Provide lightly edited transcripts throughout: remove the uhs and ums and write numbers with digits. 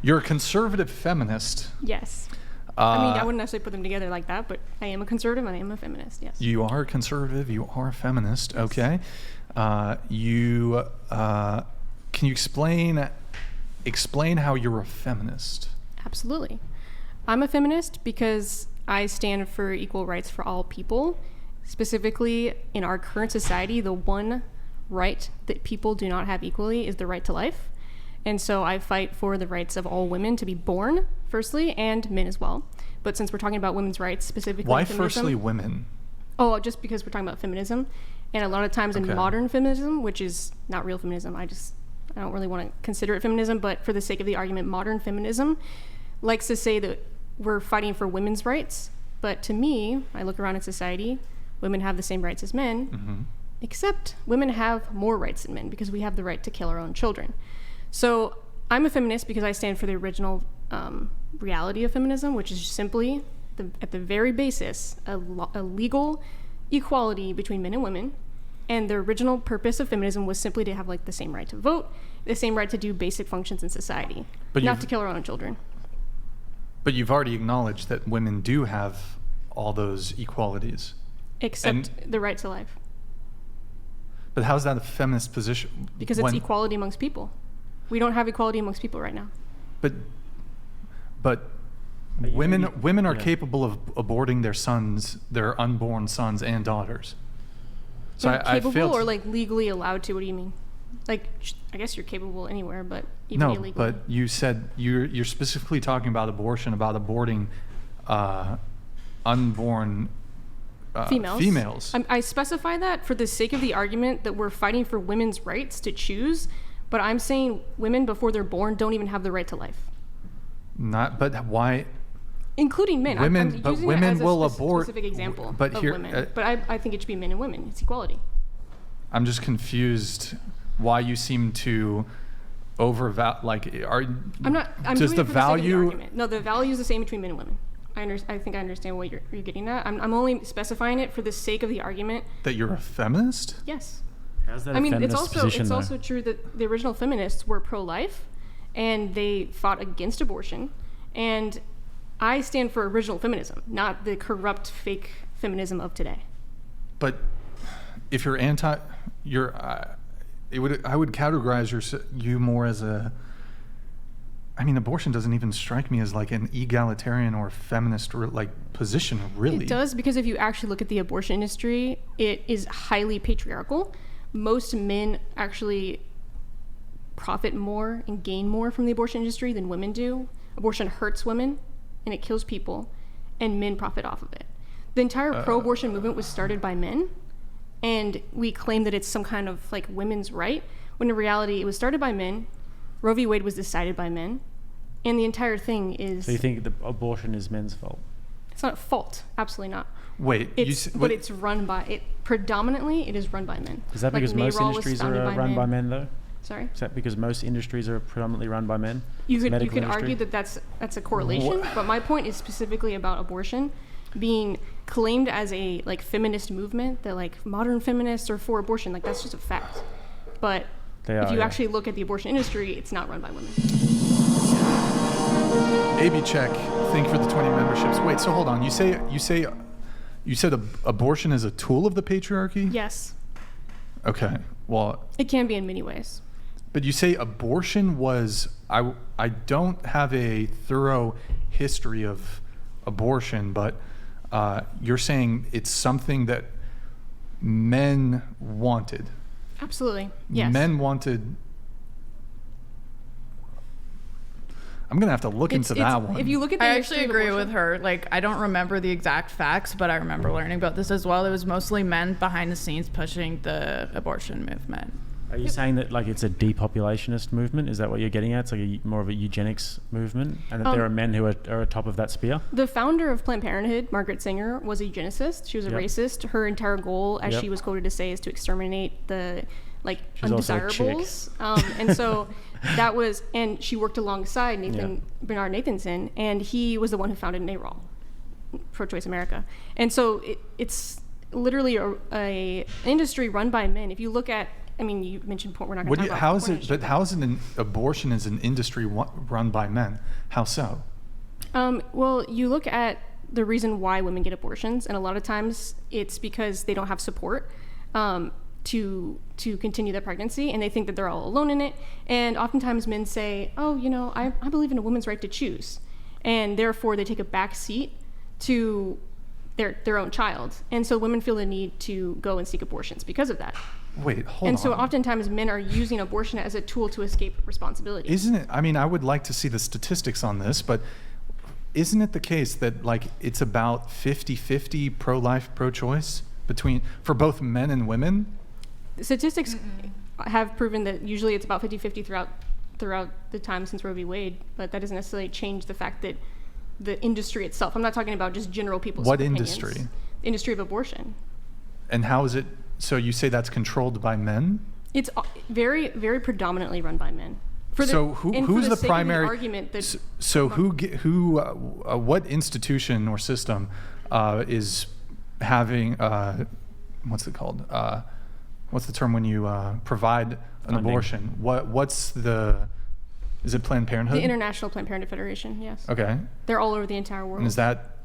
You're a conservative feminist. Yes. I mean, I wouldn't necessarily put them together like that, but I am a conservative and I am a feminist, yes. You are a conservative, you are a feminist, Yes. okay. Can you explain how you're a feminist? Absolutely. I'm a feminist because I stand for equal rights for all people. Specifically, in our current society, the one right that people do not have equally is the right to life. And so I fight for the rights of all women to be born, firstly, and men as well. But since we're talking about women's rights specifically, Why feminism, firstly women? Oh, just because we're talking about feminism. And a lot of times in modern feminism, which is not real feminism, I don't really want to consider it feminism, but for the sake of the argument, modern feminism likes to say that we're fighting for women's rights. But to me, I look around in society, women have the same rights as men, except women have more rights than men because we have the right to kill our own children. So I'm a feminist because I stand for the original reality of feminism, which is simply, at the very basis, a legal equality between men and women. And the original purpose of feminism was simply to have like the same right to vote, the same right to do basic functions in society, but not to kill our own children. But you've already acknowledged that women do have all those equalities. Except the right to life. But how's that a feminist position? Because it's equality amongst people. We don't have equality amongst people right now. But women are capable of aborting their sons, their unborn sons and daughters. So capable or like legally allowed to? What do you mean? Like, I guess you're capable anywhere, but even illegally. No, but you said you're specifically talking about abortion, about aborting unborn females. I specify that for the sake of the argument that we're fighting for women's rights to choose, but I'm saying women before they're born don't even have the right to life. But why? Including men. Women, I'm using women it as will a abort. Specific example but of here, women. But I think it should be men and women. It's equality. I'm just confused why you seem to overvalue. Like, I'm not. I'm does doing the it for value? The sake of the argument. No, the value is the same between men and women. I think I understand what you're getting at. I'm only specifying it for the sake of the argument. That you're a feminist? Yes. How's that a feminist position, it's also true that the original feminists were pro-life, and they fought against abortion, and I stand for original feminism, not the corrupt, fake feminism of today. But if you're I would categorize you more as a. I mean, abortion doesn't even strike me as like an egalitarian or feminist like position, really. It does, because if you actually look at the abortion industry, it is highly patriarchal. Most men actually profit more and gain more from the abortion industry than women do. Abortion hurts women and it kills people, and men profit off of it. The entire pro-abortion movement was started by men, and we claim that it's some kind of like women's right, when in reality it was started by men. Roe v. Wade was decided by men, and the entire thing is... So you think the abortion is men's fault? It's not a fault, absolutely not. Wait, but it's run by... Predominantly, it is run by men. Is that because most industries are run by men, though? Sorry? Is that because most industries are predominantly run by men? You could argue that that's a correlation, but my point is specifically about abortion being claimed as a like feminist movement, that like modern feminists are for abortion. Like, that's just a fact. But if you actually look at the abortion industry, it's not run by women. AB check. Thank you for the 20 memberships. Wait, so hold on. You said abortion is a tool of the patriarchy? Yes. Okay. Well, it can be in many ways. But you say abortion was... I don't have a thorough history of abortion, but you're saying it's something that men wanted. Absolutely. Yes. Men wanted... I'm going to have to look into that one. If you look at I actually agree with her. Like, I don't remember the exact facts, but I remember learning about this as well. It was mostly men behind the scenes pushing the abortion movement. Are you saying that like it's a depopulationist movement? Is that what you're getting at? It's like more of a eugenics movement, and that there are men who are atop of that spear? The founder of Planned Parenthood, Margaret Sanger, was a eugenicist. She was a racist. Her entire goal, as she was quoted to say, is to exterminate the She's undesirables. And so that was, and she worked alongside Bernard Nathanson, and he was the one who founded NARAL, Pro-Choice America. And so it's literally a industry run by men. If you look at I mean, you mentioned porn. We're not going to talk about how is porn it? industry, But how is an abortion is an industry run by men? How so? Well, you look at the reason why women get abortions, and a lot of times it's because they don't have support to continue their pregnancy, and they think that they're all alone in it. And oftentimes men say, oh, you know, I believe in a woman's right to choose, and therefore they take a back seat to their own child. And so women feel the need to go and seek abortions because of that. Wait, hold on. And so oftentimes men are using abortion as a tool to escape responsibility. Isn't it? I mean, I would like to see the statistics on this, but isn't it the case that like it's about 50-50 pro-life, pro-choice for both men and women? Statistics have proven that usually it's about 50-50 throughout the time since Roe v. Wade, but that doesn't necessarily change the fact that the industry itself, I'm not talking about just general people's opinions. What industry? The industry of abortion. And how is it, so you say that's controlled by men? It's very, very predominantly run by men. Who's the primary argument that what institution or system is having what's it called? What's the term when you provide an abortion? Is it Planned Parenthood? The International Planned Parenthood Federation, yes. Okay. They're all over the entire world. And is that,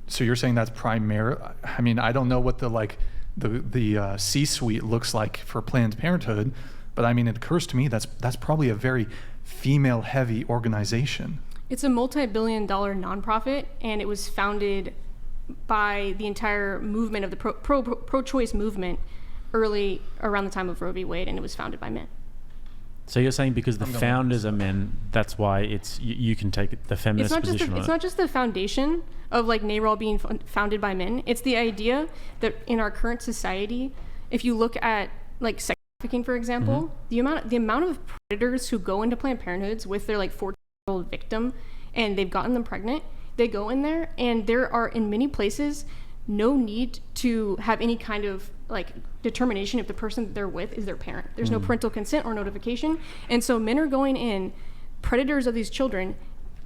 so you're saying that's primary? I mean, I don't know what the C-suite looks like for Planned Parenthood, but I mean, it occurs to me that's probably a very female-heavy organization. It's a multi-billion-dollar nonprofit, and it was founded by the entire movement of the pro-choice movement early around the time of Roe v. Wade, and it was founded by men. So you're saying because the founders are men, that's why you can take the feminist position on it? It's not just the foundation of like NARAL being founded by men. It's the idea that in our current society, if you look at like sex trafficking, for example, the amount of predators who go into Planned Parenthoods with their like 14-year-old victim and they've gotten them pregnant, they go in there and there are in many places no need to have any kind of like determination if the person they're with is their parent. There's no parental consent or notification. And so men are going in, predators of these children,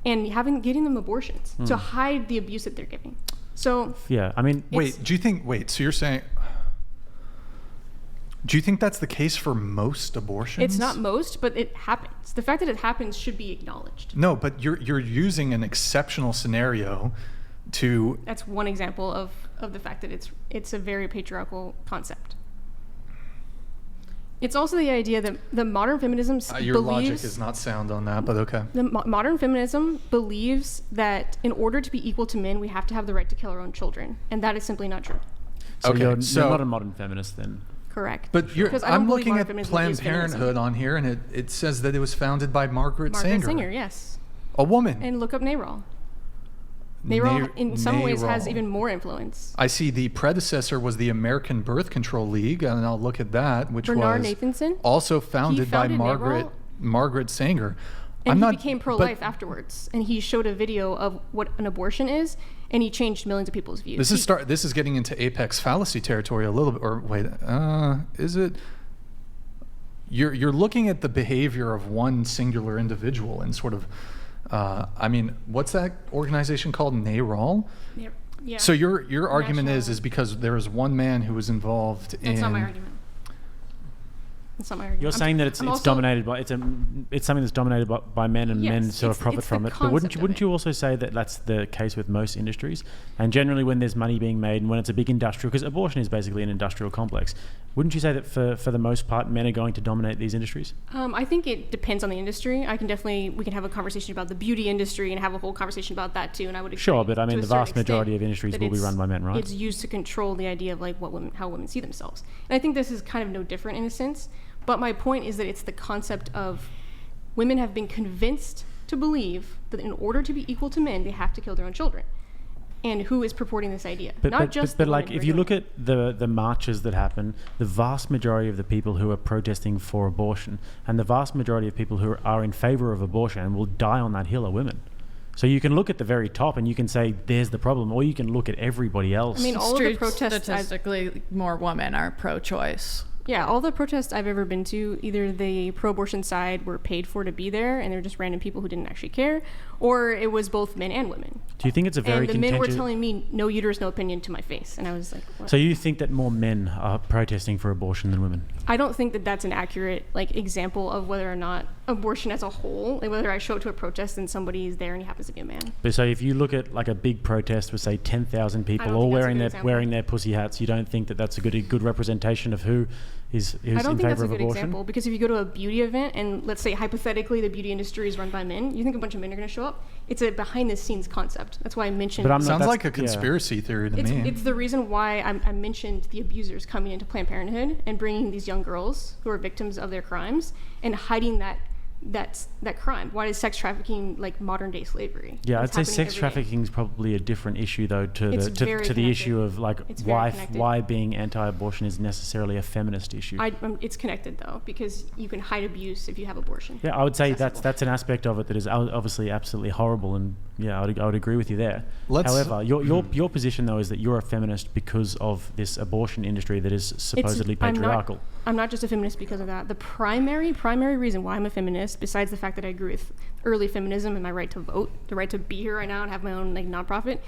and getting them abortions to hide the abuse that they're giving. So yeah, I mean, so you're saying, do you think that's the case for most abortions? It's not most, but it happens. The fact that it happens should be acknowledged. No, but you're using an exceptional scenario to... That's one example of the fact that it's a very patriarchal concept. It's also the idea that the modern feminism your logic is not sound on that, but okay. The modern feminism believes that in order to be equal to men, we have to have the right to kill our own children, and that is simply not true. So you're not a modern feminist then? Correct. But I'm looking at Planned Parenthood on here, and it says that it was founded by Margaret Sanger. Margaret Sanger, yes. A woman. And look up NARAL. NARAL in some ways has even more influence. I see the predecessor was the American Birth Control League, and I'll look at that, which Bernard was Nathanson, also founded by Margaret Sanger. And he became pro-life afterwards, and he showed a video of what an abortion is, and he changed millions of people's views. This is getting into apex fallacy territory a little bit. Or wait, is it? You're looking at the behavior of one singular individual and sort of. I mean, what's that organization called? NARAL? Yeah. So your argument is because there is one man who was involved in... That's not my argument. That's not my argument. You're saying that it's dominated by... It's something that's dominated by men, and men sort of profit from it. But wouldn't you also say that that's the case with most industries? And generally when there's money being made and when it's a big industrial... Because abortion is basically an industrial complex. Wouldn't you say that for the most part, men are going to dominate these industries? I think it depends on the industry. We can have a conversation about the beauty industry and have a whole conversation about that too. And I would agree. Sure, but I mean, the vast majority of industries will be run by men, right? It's used to control the idea of like how women see themselves. And I think this is kind of no different in a sense. But my point is that it's the concept of women have been convinced to believe that in order to be equal to men, they have to kill their own children. And who is purporting this idea? But like, if you look at the marches that happen, the vast majority of the people who are protesting for abortion and the vast majority of people who are in favor of abortion and will die on that hill are women. So you can look at the very top and you can say there's the problem, or you can look at everybody else. I mean, all of the protests... Statistically, more women are pro-choice. Yeah, all the protests I've ever been to, either the pro-abortion side were paid for to be there, and they're just random people who didn't actually care, or it was both men and women. Do you think it's a very And the men were telling me, no uterus, no opinion to my face, and I was like, what? So you think that more men are protesting for abortion than women? I don't think that that's an accurate example of whether or not abortion as a whole, whether I show up to a protest and somebody is there and he happens to be a man. But so if you look at a big protest with say 10,000 people all wearing their pussy hats, you don't think that that's a good representation of who's in favor of abortion? I don't think that's a good example, because if you go to a beauty event and let's say hypothetically the beauty industry is run by men, you think a bunch of men are going to show up? It's a behind the scenes concept. That's why I mentioned. Sounds like a conspiracy theory to me. It's the reason why I mentioned the abusers coming into Planned Parenthood and bringing these young girls who are victims of their crimes and hiding that crime. Why is sex trafficking like modern day slavery? Yeah, I'd say sex trafficking is probably a different issue though to the issue of why being anti-abortion is necessarily a feminist issue. It's connected though, because you can hide abuse if you have abortion. Yeah, I would say that's an aspect of it that is obviously absolutely horrible, and yeah, I would agree with you there. However, your position though is that you're a feminist because of this abortion industry that is supposedly patriarchal. I'm not just a feminist because of that. The primary reason why I'm a feminist, besides the fact that I agree with early feminism and my right to vote, the right to be here right now and have my own nonprofit,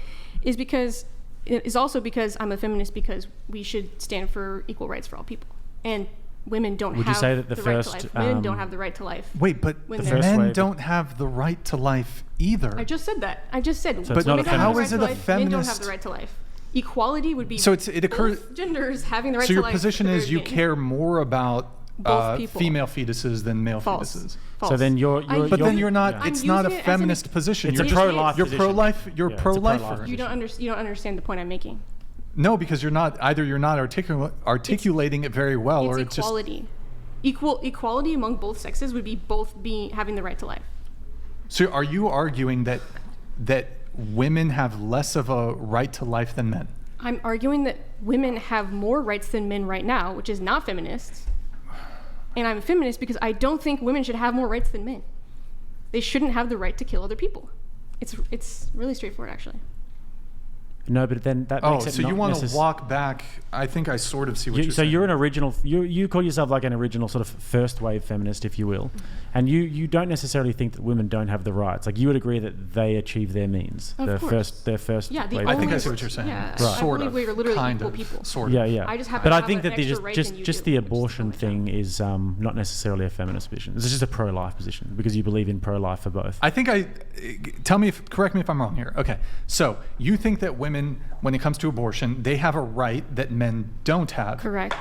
is also because I'm a feminist because we should stand for equal rights for all people. And women don't have the right to life. Women don't have the right to life. Wait, but men don't have the right to life either. I just said that. I just said. So but how is it a feminist? Men don't have the right to life. Equality would be it occurs both genders having the right to life. So your position is you care more about female fetuses than male fetuses. False. So then you're then you're not. Yeah. It's not a feminist position. It's a pro-life. You're pro-life. You're pro-lifer. You don't understand the point I'm making. No, because you're not articulating it very well, or it's equality. Equality among both sexes would be having the right to life. So are you arguing that women have less of a right to life than men? I'm arguing that women have more rights than men right now, which is not feminist. And I'm a feminist because I don't think women should have more rights than men. They shouldn't have the right to kill other people. It's really straightforward, actually. No, but then that makes it so you want to walk back. I think I sort of see what you're saying. So you're an original, you call yourself like an original sort of first wave feminist, if you will. And you don't necessarily think that women don't have the rights. You would agree that they achieve their means. Of course. Their first wave. I think I see what you're saying. Yeah, right. I believe we're literally equal people. Sort of. Yeah. I just but I think that just the abortion thing is not necessarily a feminist position. It's just a pro-life position because you believe in pro-life for both. I think correct me if I'm wrong here. Okay. So you think that women, when it comes to abortion, they have a right that men don't have. Correct.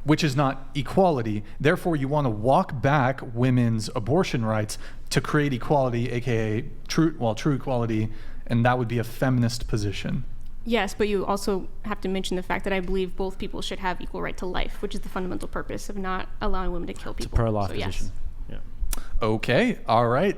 Which is not equality. Therefore, you want to walk back women's abortion rights to create equality, aka true equality, and that would be a feminist position. Yes, but you also have to mention the fact that I believe both people should have equal right to life, which is the fundamental purpose of not allowing women to kill people. It's a pro-life position. Okay, all right.